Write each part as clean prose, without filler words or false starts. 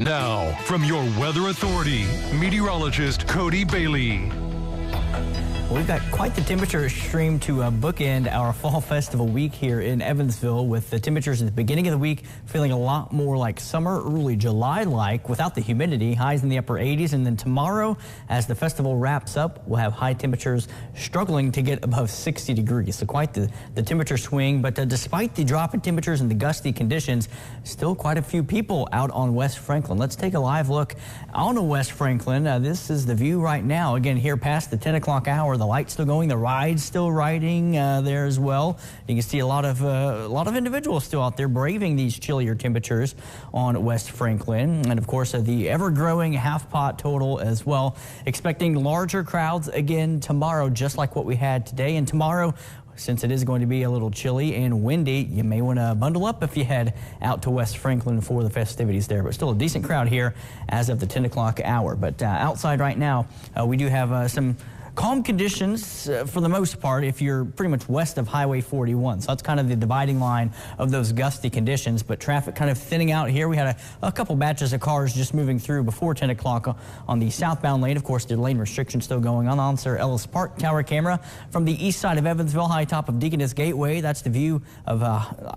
Now, from your weather authority, meteorologist Cody Bailey. We've got quite the temperature extreme to bookend our fall festival week here in Evansville, with the temperatures at the beginning of the week feeling a lot more like summer, early July-like without the humidity, highs in the upper 80s. And then tomorrow, as the festival wraps up, we'll have high temperatures struggling to get above 60 degrees. So quite the temperature swing. But despite the drop in temperatures and the gusty conditions, still quite a few people out on West Franklin. Let's take a live look on West Franklin. This is the view right now. Again, here past the 10 o'clock hour. The light's still going, the ride's still riding there as well. You can see a lot of individuals still out there braving these chillier temperatures on West Franklin. And of course, the ever-growing half-pot total as well. Expecting larger crowds again tomorrow, just like what we had today. And tomorrow, since it is going to be a little chilly and windy, you may want to bundle up if you head out to West Franklin for the festivities there. But still a decent crowd here as of the 10 o'clock hour. But outside right now, we do have some calm conditions for the most part if you're pretty much west of Highway 41. So that's kind of the dividing line of those gusty conditions. But traffic kind of thinning out here. We had a couple batches of cars just moving through before 10 o'clock on the southbound lane. Of course, the lane restriction still going on. Sir Ellis Park tower camera from the east side of Evansville, high top of Deaconess Gateway. That's the view of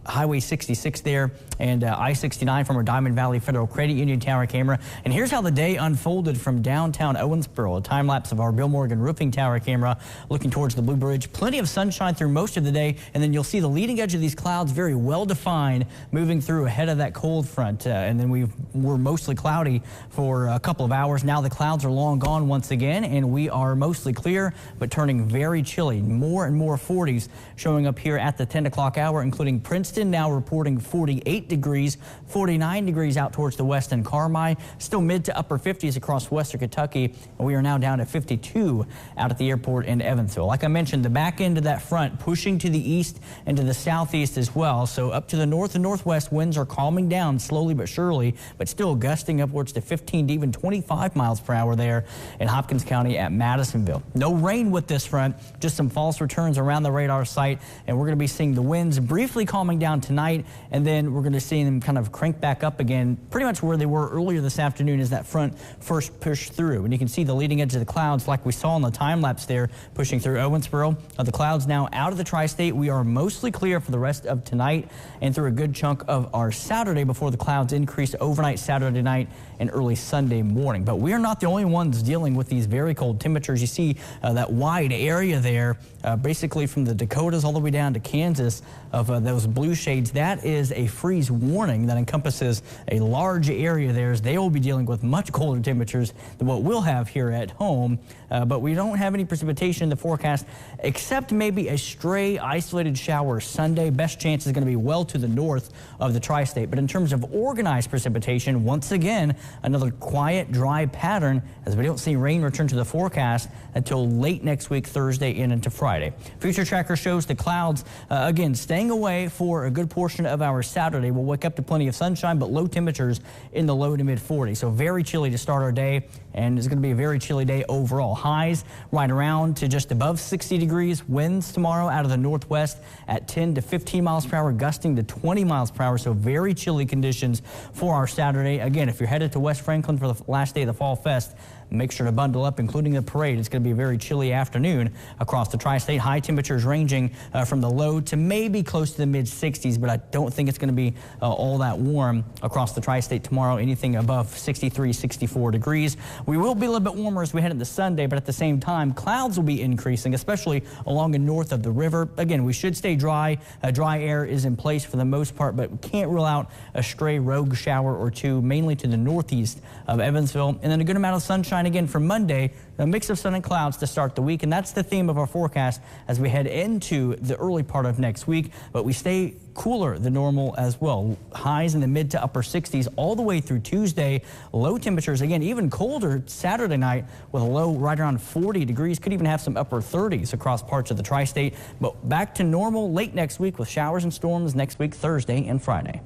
Highway 66 there, and I-69 from our Diamond Valley Federal Credit Union tower camera. And here's how the day unfolded from downtown Owensboro. A time lapse of our Bill Morgan roofing tower camera looking towards the Blue Bridge. Plenty of sunshine through most of the day, and then you'll see the leading edge of these clouds very well defined moving through ahead of that cold front. And then we're mostly cloudy for a couple of hours. Now the clouds are long gone once again, and we are mostly clear but turning very chilly. More and more 40s showing up here at the 10 o'clock hour, including Princeton now reporting 48 degrees, 49 degrees out towards the west in Carmi. Still mid to upper 50s across western Kentucky. We are now down to 52 out at the airport in Evansville. Like I mentioned, the back end of that front pushing to the east and to the southeast as well. So up to the north and northwest, winds are calming down slowly but surely, but still gusting upwards to 15 to even 25 miles per hour there in Hopkins County at Madisonville. No rain with this front, just some false returns around the radar site, and we're going to be seeing the winds briefly calming down tonight, and then we're going to see them kind of crank back up again, pretty much where they were earlier this afternoon as that front first pushed through. And you can see the leading edge of the clouds like we saw in the time lapse there pushing through Owensboro. The clouds now out of the tri-state. We are mostly clear for the rest of tonight and through a good chunk of our Saturday before the clouds increase overnight Saturday night and early Sunday morning. But we are not the only ones dealing with these very cold temperatures. You see that wide area there, basically from the Dakotas all the way down to Kansas, of those blue shades. That is a freeze warning that encompasses a large area there, as they will be dealing with much colder temperatures than what we'll have here at home. But we don't have any precipitation in the forecast, except maybe a stray isolated shower Sunday. Best chance is going to be well to the north of the tri-state. But in terms of organized precipitation, once again, another quiet, dry pattern, as we don't see rain return to the forecast until late next week, Thursday and into Friday. Future tracker shows the clouds, again, staying away for a good portion of our Saturday. We'll wake up to plenty of sunshine, but low temperatures in the low to mid 40s. So very chilly to start our day, and it's going to be a very chilly day overall. Highs right around to just above 60 degrees. Winds tomorrow out of the northwest at 10 to 15 miles per hour, gusting to 20 miles per hour. So very chilly conditions for our Saturday. Again, if you're headed to West Franklin for the last day of the Fall Fest, make sure to bundle up, including the parade. It's going to be a very chilly afternoon across the tri-state. High temperatures ranging from the low to maybe close to the mid 60s, but I don't think it's going to be all that warm across the tri-state tomorrow. Anything above 63, 64 degrees. We will be a little bit warmer as we head into Sunday, but at the same time, clouds will be increasing, especially along and north of the river. Again, we should stay dry. Dry air is in place for the most part, but we can't rule out a stray rogue shower or two, mainly to the northeast of Evansville. And then a good amount of sunshine again for Monday, a mix of sun and clouds to start the week. And that's the theme of our forecast as we head into the early part of next week. But we stay cooler than normal as well. Highs in the mid to upper 60s all the way through Tuesday. Low temperatures, again, even colder Saturday night with a low right around 40 degrees. Could even have some upper 30s across parts of the tri-state. But back to normal late next week with showers and storms next week, Thursday and Friday.